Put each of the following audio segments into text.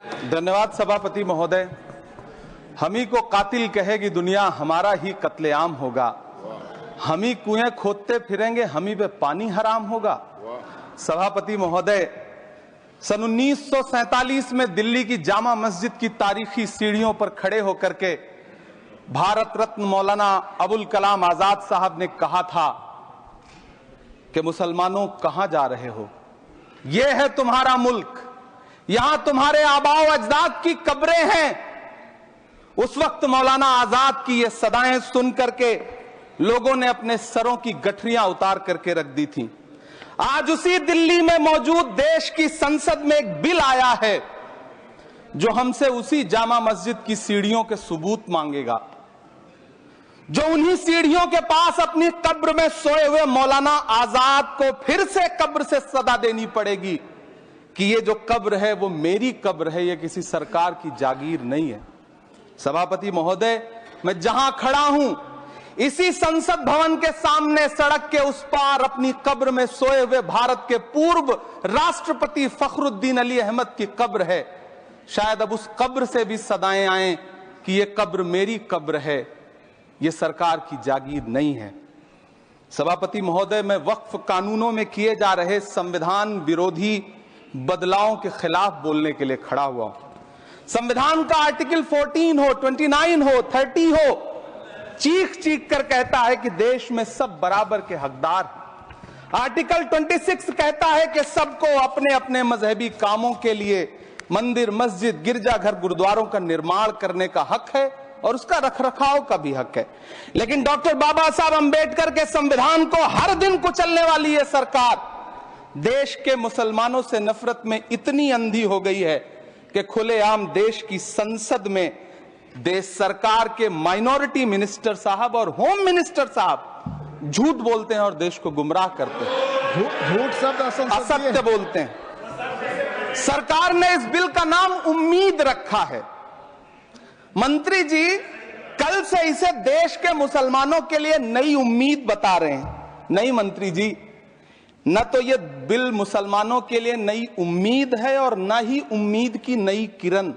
धन्यवाद सभापति महोदय। हम ही को कातिल कहेगी दुनिया, हमारा ही कत्लेआम होगा। हम ही कुएं खोदते फिरेंगे, हम ही पे पानी हराम होगा। सभापति महोदय, सन 1947 में दिल्ली की जामा मस्जिद की तारीखी सीढ़ियों पर खड़े होकर के भारत रत्न मौलाना अबुल कलाम आजाद साहब ने कहा था कि मुसलमानों कहां जा रहे हो, यह है तुम्हारा मुल्क, यहां तुम्हारे आबाओ अजदाद की कब्रें हैं। उस वक्त मौलाना आजाद की ये सदाएं सुन करके लोगों ने अपने सरों की गठरियां उतार करके रख दी थी। आज उसी दिल्ली में मौजूद देश की संसद में एक बिल आया है जो हमसे उसी जामा मस्जिद की सीढ़ियों के सबूत मांगेगा, जो उन्हीं सीढ़ियों के पास अपनी कब्र में सोए हुए मौलाना आजाद को फिर से कब्र से सदा देनी पड़ेगी कि ये जो कब्र है वो मेरी कब्र है, ये किसी सरकार की जागीर नहीं है। सभापति महोदय, मैं जहां खड़ा हूं इसी संसद भवन के सामने सड़क के उस पार अपनी कब्र में सोए हुए भारत के पूर्व राष्ट्रपति फखरुद्दीन अली अहमद की कब्र है। शायद अब उस कब्र से भी सदाएं आए कि ये कब्र मेरी कब्र है, ये सरकार की जागीर नहीं है। सभापति महोदय, मैं वक्फ कानूनों में किए जा रहे संविधान विरोधी बदलावों के खिलाफ बोलने के लिए खड़ा हुआ हूं। संविधान का आर्टिकल 14 हो, 29 हो, 30 हो, चीख चीख कर कहता है कि देश में सब बराबर के हकदार हैं। आर्टिकल 26 कहता है कि सबको अपने अपने मजहबी कामों के लिए मंदिर, मस्जिद, गिरजाघर, गुरुद्वारों का निर्माण करने का हक है और उसका रखरखाव का भी हक है। लेकिन डॉक्टर बाबा साहब अंबेडकर के संविधान को हर दिन कुचलने वाली यह सरकार देश के मुसलमानों से नफरत में इतनी अंधी हो गई है कि खुलेआम देश की संसद में देश सरकार के माइनॉरिटी मिनिस्टर साहब और होम मिनिस्टर साहब झूठ बोलते हैं और देश को गुमराह करते हैं, झूठ शब्द असत्य बोलते हैं। सरकार ने इस बिल का नाम उम्मीद रखा है। मंत्री जी कल से इसे देश के मुसलमानों के लिए नई उम्मीद बता रहे हैं। नहीं मंत्री जी, न तो यह बिल मुसलमानों के लिए नई उम्मीद है और न ही उम्मीद की नई किरण।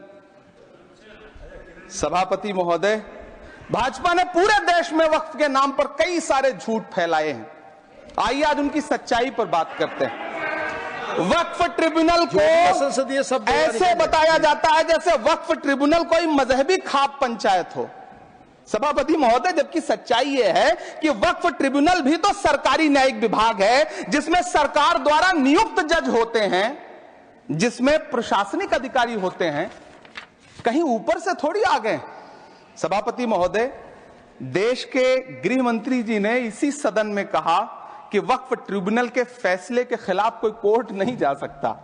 सभापति महोदय, भाजपा ने पूरे देश में वक्फ के नाम पर कई सारे झूठ फैलाए हैं। आइए आज उनकी सच्चाई पर बात करते हैं। वक्फ ट्रिब्यूनल को ऐसे बताया जाता है जैसे वक्फ ट्रिब्यूनल कोई मजहबी खाप पंचायत हो। सभापति महोदय, जबकि सच्चाई यह है कि वक्फ ट्रिब्यूनल भी तो सरकारी न्यायिक विभाग है जिसमें सरकार द्वारा नियुक्त जज होते हैं, जिसमें प्रशासनिक अधिकारी होते हैं, कहीं ऊपर से थोड़ी आ गए। सभापति महोदय, देश के गृह मंत्री जी ने इसी सदन में कहा कि वक्फ ट्रिब्यूनल के फैसले के खिलाफ कोई कोर्ट नहीं जा सकता,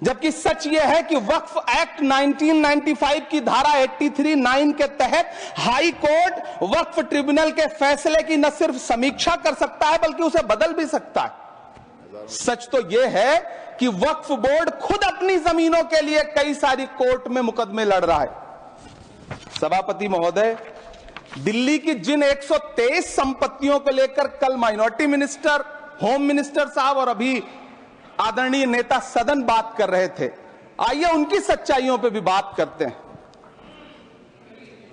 जबकि सच यह है कि वक्फ एक्ट 1995 की धारा 83(9) के तहत हाई कोर्ट वक्फ ट्रिब्यूनल के फैसले की न सिर्फ समीक्षा कर सकता है बल्कि उसे बदल भी सकता है। सच तो यह है कि वक्फ बोर्ड खुद अपनी जमीनों के लिए कई सारी कोर्ट में मुकदमे लड़ रहा है। सभापति महोदय, दिल्ली की जिन 123 संपत्तियों को लेकर कल माइनॉरिटी मिनिस्टर, होम मिनिस्टर साहब और अभी आदरणीय नेता सदन बात कर रहे थे, आइए उनकी सच्चाइयों पे भी बात करते हैं।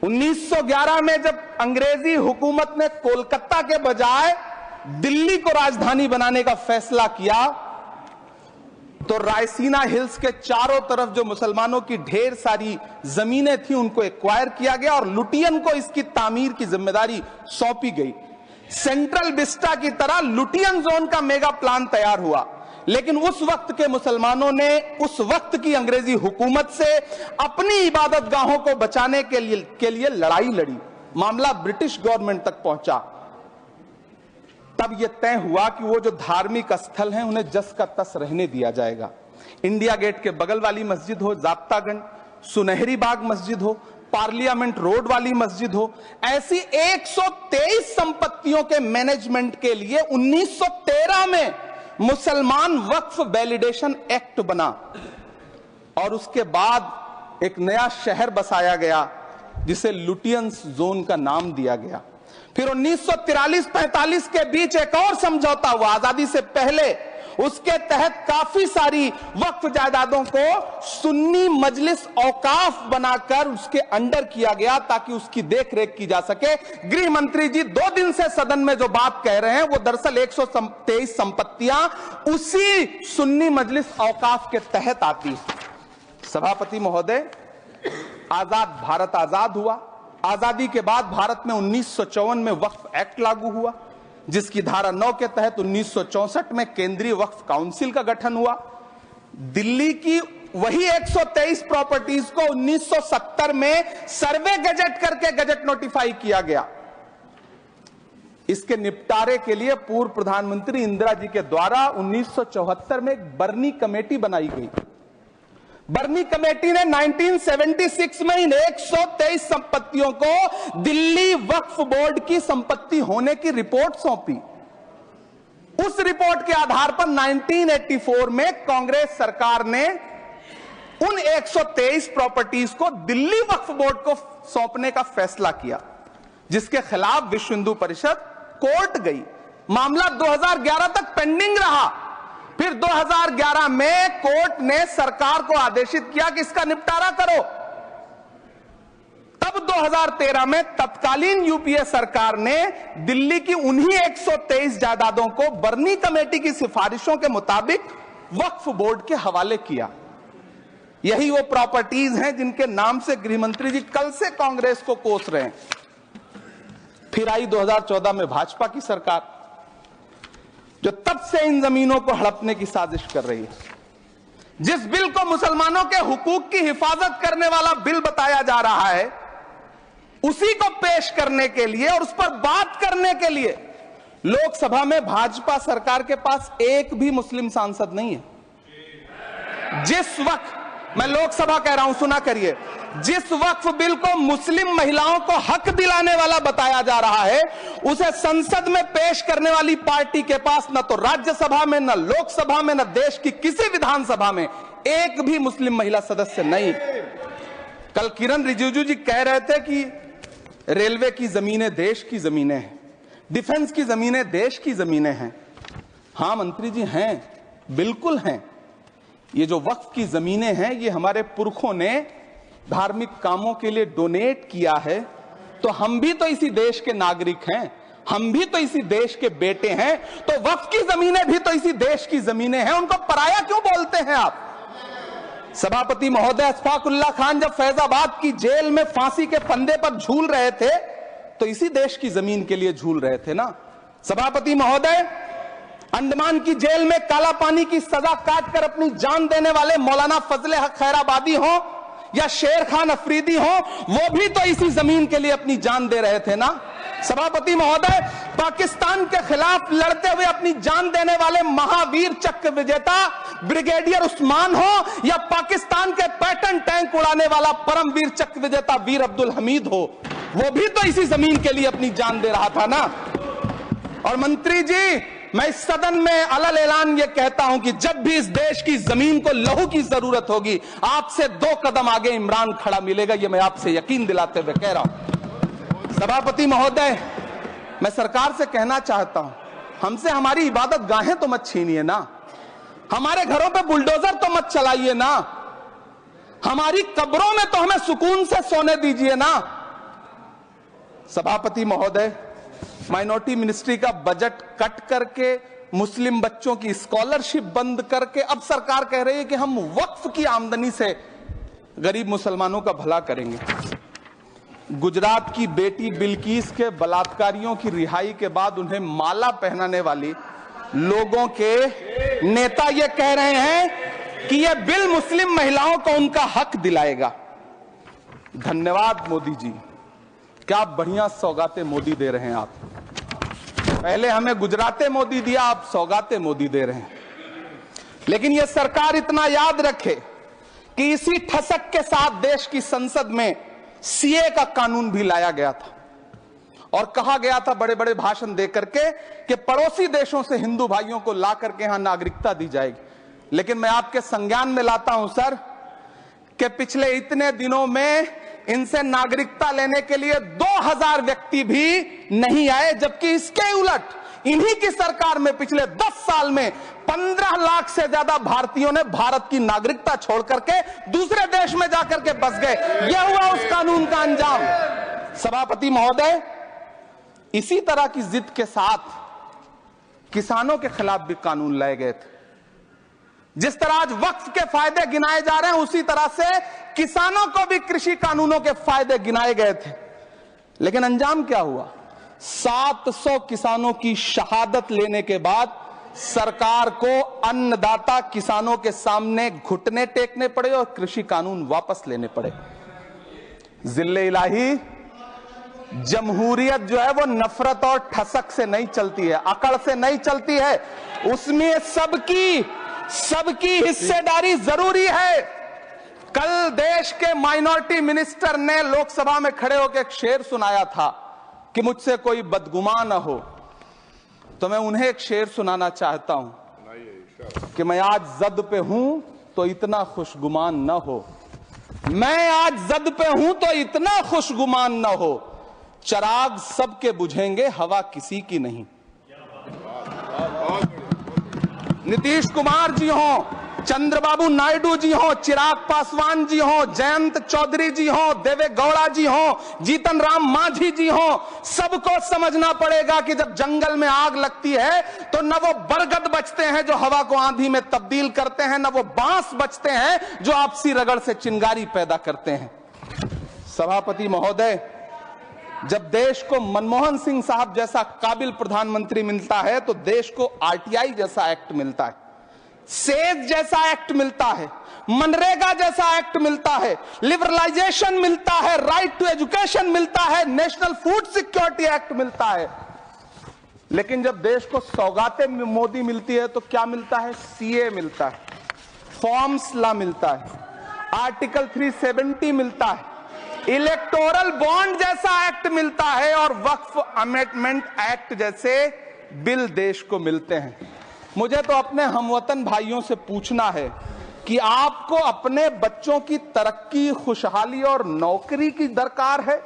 1911 में जब अंग्रेजी हुकूमत ने कोलकाता के बजाय दिल्ली को राजधानी बनाने का फैसला किया तो रायसीना हिल्स के चारों तरफ जो मुसलमानों की ढेर सारी जमीनें थी उनको एक्वायर किया गया और लुटियन को इसकी तामीर की जिम्मेदारी सौंपी गई। सेंट्रल विस्टा की तरह लुटियन जोन का मेगा प्लान तैयार हुआ, लेकिन उस वक्त के मुसलमानों ने उस वक्त की अंग्रेजी हुकूमत से अपनी इबादत गाहों को बचाने के लिए लड़ाई लड़ी। मामला ब्रिटिश गवर्नमेंट तक पहुंचा। तब यह तय हुआ कि वो जो धार्मिक स्थल हैं उन्हें जस का तस रहने दिया जाएगा। इंडिया गेट के बगल वाली मस्जिद हो, जाप्तागंज, सुनहरी बाग मस्जिद हो, पार्लियामेंट रोड वाली मस्जिद हो, ऐसी 123 संपत्तियों के मैनेजमेंट के लिए 1913 में मुसलमान वक्फ वैलिडेशन एक्ट बना और उसके बाद एक नया शहर बसाया गया जिसे लुटियंस जोन का नाम दिया गया। फिर 1943-45 के बीच एक और समझौता हुआ आजादी से पहले उसके तहत काफी सारी वक्फ जायदादों को सुन्नी मजलिस औकाफ बनाकर उसके अंडर किया गया ताकि उसकी देखरेख की जा सके। गृह मंत्री जी 2 दिन से सदन में जो बात कह रहे हैं वो दरअसल 123 संपत्तियां उसी सुन्नी मजलिस औकाफ के तहत आती। सभापति महोदय, आजाद भारत आजाद हुआ। आजादी के बाद भारत में 1954 में वक्फ एक्ट लागू हुआ, जिसकी धारा 9 के तहत 1964 में केंद्रीय वक्फ काउंसिल का गठन हुआ। दिल्ली की वही 123 प्रॉपर्टीज को 1970 में सर्वे गजट करके गजट नोटिफाई किया गया। इसके निपटारे के लिए पूर्व प्रधानमंत्री इंदिरा जी के द्वारा 1974 में एक बर्नी कमेटी बनाई गई। बर्नी कमेटी ने 1976 में इन 123 संपत्तियों को दिल्ली वक्फ बोर्ड की संपत्ति होने की रिपोर्ट सौंपी। उस रिपोर्ट के आधार पर 1984 में कांग्रेस सरकार ने उन 123 प्रॉपर्टीज को दिल्ली वक्फ बोर्ड को सौंपने का फैसला किया, जिसके खिलाफ विश्व हिंदू परिषद कोर्ट गई। मामला 2011 तक पेंडिंग रहा। फिर 2011 में कोर्ट ने सरकार को आदेशित किया कि इसका निपटारा करो। तब 2013 में तत्कालीन यूपीए सरकार ने दिल्ली की उन्हीं 123 जायदादों को बर्नी कमेटी की सिफारिशों के मुताबिक वक्फ बोर्ड के हवाले किया। यही वो प्रॉपर्टीज हैं जिनके नाम से गृह मंत्री जी कल से कांग्रेस को कोस रहे हैं। फिर आई 2014 में भाजपा की सरकार, जो तब से इन जमीनों को हड़पने की साजिश कर रही है। जिस बिल को मुसलमानों के हुकूक की हिफाजत करने वाला बिल बताया जा रहा है, उसी को पेश करने के लिए और उस पर बात करने के लिए लोकसभा में भाजपा सरकार के पास एक भी मुस्लिम सांसद नहीं है। जिस वक्त, मैं लोकसभा कह रहा हूं, सुना करिए, जिस वक्फ बिल को मुस्लिम महिलाओं को हक दिलाने वाला बताया जा रहा है, उसे संसद में पेश करने वाली पार्टी के पास न तो राज्यसभा में, न लोकसभा में, न देश की किसी विधानसभा में एक भी मुस्लिम महिला सदस्य नहीं। कल किरण रिजिजू जी कह रहे थे कि रेलवे की जमीनें देश की जमीनें हैं, डिफेंस की जमीनें देश की जमीनें हैं। हां मंत्री जी, हैं, बिल्कुल हैं। ये जो वक्फ की जमीनें हैं, ये हमारे पुरखों ने धार्मिक कामों के लिए डोनेट किया है। तो हम भी तो इसी देश के नागरिक हैं, हम भी तो इसी देश के बेटे हैं। तो वक्फ की जमीनें भी तो इसी देश की जमीनें हैं, उनको पराया क्यों बोलते हैं आप? सभापति महोदय, अशफाकुल्लाह खान जब फैजाबाद की जेल में फांसी के फंदे पर झूल रहे थे तो इसी देश की जमीन के लिए झूल रहे थे ना। सभापति महोदय, अंडमान की जेल में काला पानी की सजा काटकर अपनी जान देने वाले मौलाना फजले हक खैराबादी हो या शेर खान अफरीदी हो, वो भी तो इसी जमीन के लिए अपनी जान दे रहे थे ना। सभापति महोदय, पाकिस्तान के खिलाफ लड़ते हुए अपनी जान देने वाले महावीर चक्र विजेता ब्रिगेडियर उस्मान हो या पाकिस्तान के पैटर्न टैंक उड़ाने वाला परमवीर चक्र विजेता वीर अब्दुल हमीद हो, वो भी तो इसी जमीन के लिए अपनी जान दे रहा था ना। और मंत्री जी, मैं इस सदन में अलल ऐलान ये कहता हूं कि जब भी इस देश की जमीन को लहू की जरूरत होगी, आपसे 2 कदम आगे इमरान खड़ा मिलेगा, ये मैं आपसे यकीन दिलाते हुए कह रहा हूं। सभापति महोदय, मैं सरकार से कहना चाहता हूं, हमसे हमारी इबादत गाहें तो मत छीनिए ना, हमारे घरों पे बुलडोजर तो मत चलाइए ना, हमारी कब्रों में तो हमें सुकून से सोने दीजिए ना। सभापति महोदय, माइनॉरिटी मिनिस्ट्री का बजट कट करके, मुस्लिम बच्चों की स्कॉलरशिप बंद करके अब सरकार कह रही है कि हम वक्फ की आमदनी से गरीब मुसलमानों का भला करेंगे। गुजरात की बेटी बिल्किस के बलात्कारियों की रिहाई के बाद उन्हें माला पहनाने वाली लोगों के नेता ये कह रहे हैं कि यह बिल मुस्लिम महिलाओं को उनका हक दिलाएगा। धन्यवाद मोदी जी, क्या बढ़िया सौगातें मोदी दे रहे हैं आप। पहले हमें गुजराते मोदी दिया, आप सौगाते मोदी दे रहे हैं। लेकिन यह सरकार इतना याद रखे कि इसी ठसक के साथ देश की संसद में सीए का कानून भी लाया गया था और कहा गया था बड़े बड़े भाषण देकर के कि पड़ोसी देशों से हिंदू भाइयों को ला करके यहां नागरिकता दी जाएगी। लेकिन मैं आपके संज्ञान में लाता हूं सर कि पिछले इतने दिनों में इनसे नागरिकता लेने के लिए 2000 व्यक्ति भी नहीं आए, जबकि इसके उलट इन्हीं की सरकार में पिछले 10 साल में 15 लाख से ज्यादा भारतीयों ने भारत की नागरिकता छोड़ करके दूसरे देश में जाकर के बस गए। यह हुआ उस कानून का अंजाम। सभापति महोदय, इसी तरह की जिद के साथ किसानों के खिलाफ भी कानून लाए गए थे। जिस तरह आज वक्फ के फायदे गिनाए जा रहे हैं, उसी तरह से किसानों को भी कृषि कानूनों के फायदे गिनाए गए थे। लेकिन अंजाम क्या हुआ? 700 किसानों की शहादत लेने के बाद सरकार को अन्नदाता किसानों के सामने घुटने टेकने पड़े और कृषि कानून वापस लेने पड़े। जिल्ले इलाही, जमहूरियत जो है वो नफरत और ठसक से नहीं चलती है, अकड़ से नहीं चलती है। उसमें सबकी हिस्सेदारी जरूरी है। कल देश के माइनॉरिटी मिनिस्टर ने लोकसभा में खड़े होकर एक शेर सुनाया था कि मुझसे कोई बदगुमान न हो, तो मैं उन्हें एक शेर सुनाना चाहता हूं कि मैं आज जद पे हूं तो इतना खुशगुमान न हो, मैं आज जद पे हूं तो इतना खुशगुमान न हो, चराग सबके बुझेंगे हवा किसी की नहीं। नीतीश कुमार जी हो, चंद्रबाबू नायडू जी हो, चिराग पासवान जी हो, जयंत चौधरी जी हो, देवे गौड़ा जी हो, जीतन राम मांझी जी हो, सबको समझना पड़ेगा कि जब जंगल में आग लगती है तो न वो बरगद बचते हैं जो हवा को आंधी में तब्दील करते हैं, न वो बांस बचते हैं जो आपसी रगड़ से चिंगारी पैदा करते हैं। सभापति महोदय, जब देश को मनमोहन सिंह साहब जैसा काबिल प्रधानमंत्री मिलता है तो देश को आरटीआई जैसा एक्ट मिलता है, सेज जैसा एक्ट मिलता है, मनरेगा जैसा एक्ट मिलता है, लिबरलाइजेशन मिलता है, राइट टू एजुकेशन मिलता है, नेशनल फूड सिक्योरिटी एक्ट मिलता है। लेकिन जब देश को सौगातें मोदी मिलती है तो क्या मिलता है? सीए मिलता है, फॉर्म्स लॉ मिलता है, आर्टिकल 370 मिलता है, इलेक्टोरल बॉन्ड जैसा एक्ट मिलता है और वक्फ अमेंडमेंट एक्ट जैसे बिल देश को मिलते हैं। मुझे तो अपने हमवतन भाइयों से पूछना है कि आपको अपने बच्चों की तरक्की, खुशहाली और नौकरी की दरकार है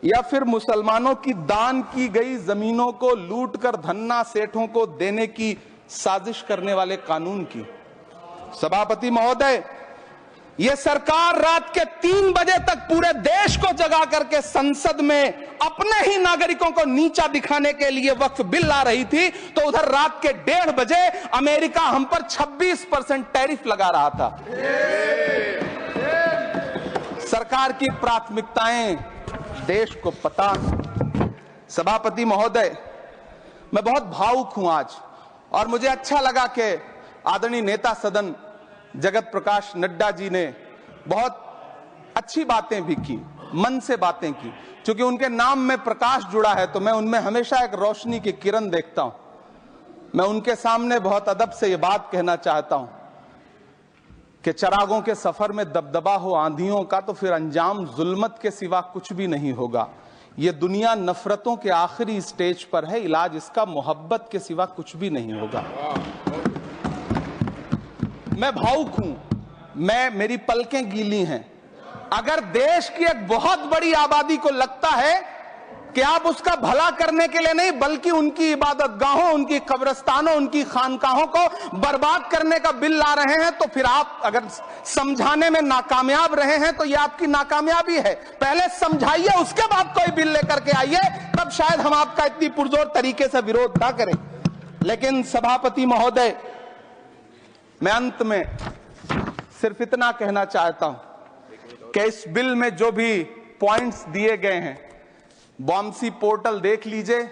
या फिर मुसलमानों की दान की गई जमीनों को लूट कर धन्ना सेठों को देने की साजिश करने वाले कानून की? सभापति महोदय, यह सरकार रात के 3 बजे तक पूरे देश को जगा करके संसद में अपने ही नागरिकों को नीचा दिखाने के लिए वक्फ बिल ला रही थी, तो उधर रात के 1:30 बजे अमेरिका हम पर 26% टैरिफ लगा रहा था। सरकार की प्राथमिकताएं देश को पता। सभापति महोदय, मैं बहुत भावुक हूं आज, और मुझे अच्छा लगा कि आदरणीय नेता सदन जगत प्रकाश नड्डा जी ने बहुत अच्छी बातें भी की, मन से बातें की। क्योंकि उनके नाम में प्रकाश जुड़ा है तो मैं उनमें हमेशा एक रोशनी की किरण देखता हूं। मैं उनके सामने बहुत अदब से ये बात कहना चाहता हूं कि चरागों के सफर में दबदबा हो आंधियों का तो फिर अंजाम जुल्मत के सिवा कुछ भी नहीं होगा। ये दुनिया नफरतों के आखिरी स्टेज पर है, इलाज इसका मोहब्बत के सिवा कुछ भी नहीं होगा। मैं भावुक हूं, मेरी पलकें गीली हैं। अगर देश की एक बहुत बड़ी आबादी को लगता है कि आप उसका भला करने के लिए नहीं बल्कि उनकी इबादतगाहों, उनकी कब्रिस्तानों, उनकी खानकाहों को बर्बाद करने का बिल ला रहे हैं, तो फिर आप अगर समझाने में नाकामयाब रहे हैं तो यह आपकी नाकामयाबी है। पहले समझाइए, उसके बाद कोई बिल लेकर के आइए, तब शायद हम आपका इतनी पुरजोर तरीके से विरोध ना करें। लेकिन सभापति महोदय, मैं अंत में सिर्फ इतना कहना चाहता हूं कि इस बिल में जो भी पॉइंट्स दिए गए हैं, बॉम्सी पोर्टल देख लीजिए,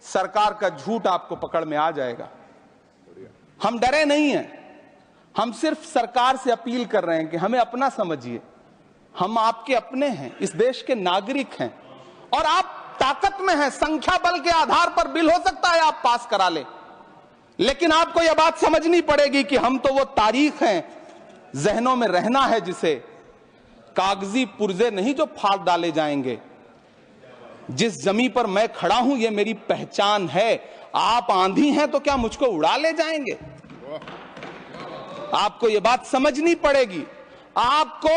सरकार का झूठ आपको पकड़ में आ जाएगा। हम डरे नहीं हैं, हम सिर्फ सरकार से अपील कर रहे हैं कि हमें अपना समझिए। हम आपके अपने हैं, इस देश के नागरिक हैं और आप ताकत में हैं। संख्या बल के आधार पर बिल हो सकता है आप पास करा ले, लेकिन आपको यह बात समझनी पड़ेगी कि हम तो वो तारीख हैं, जहनों में रहना है जिसे कागजी पुर्जे नहीं जो फाड़ डाले जाएंगे। जिस जमी पर मैं खड़ा हूं ये मेरी पहचान है। आप आंधी हैं तो क्या मुझको उड़ा ले जाएंगे? आपको यह बात समझनी पड़ेगी। आपको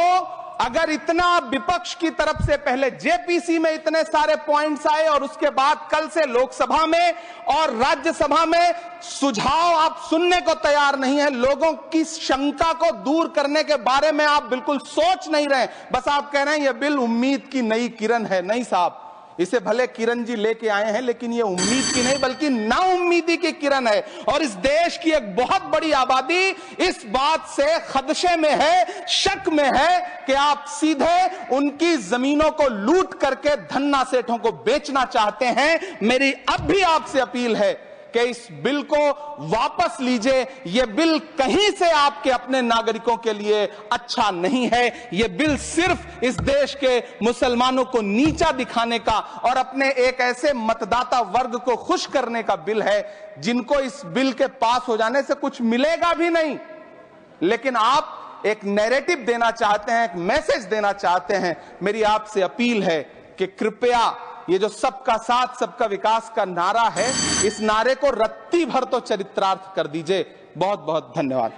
अगर इतना विपक्ष की तरफ से पहले जेपीसी में इतने सारे पॉइंट्स आए और उसके बाद कल से लोकसभा में और राज्यसभा में सुझाव आप सुनने को तैयार नहीं है, लोगों की शंका को दूर करने के बारे में आप बिल्कुल सोच नहीं रहे, बस आप कह रहे हैं यह बिल उम्मीद की नई किरण है। नहीं साहब, इसे भले किरण जी लेके आए हैं, लेकिन ये उम्मीद की नहीं बल्कि नाउम्मीदी की किरण है। और इस देश की एक बहुत बड़ी आबादी इस बात से खदशे में है, शक में है कि आप सीधे उनकी जमीनों को लूट करके धन्ना सेठों को बेचना चाहते हैं। मेरी अब भी आपसे अपील है कि इस बिल को वापस लीजिए। यह बिल कहीं से आपके अपने नागरिकों के लिए अच्छा नहीं है। यह बिल सिर्फ इस देश के मुसलमानों को नीचा दिखाने का और अपने एक ऐसे मतदाता वर्ग को खुश करने का बिल है जिनको इस बिल के पास हो जाने से कुछ मिलेगा भी नहीं। लेकिन आप एक नैरेटिव देना चाहते हैं, एक मैसेज देना चाहते हैं। मेरी आपसे अपील है कि कृपया ये जो सबका साथ सबका विकास का नारा है, इस नारे को रत्ती भर तो चरित्रार्थ कर दीजिए। बहुत बहुत धन्यवाद।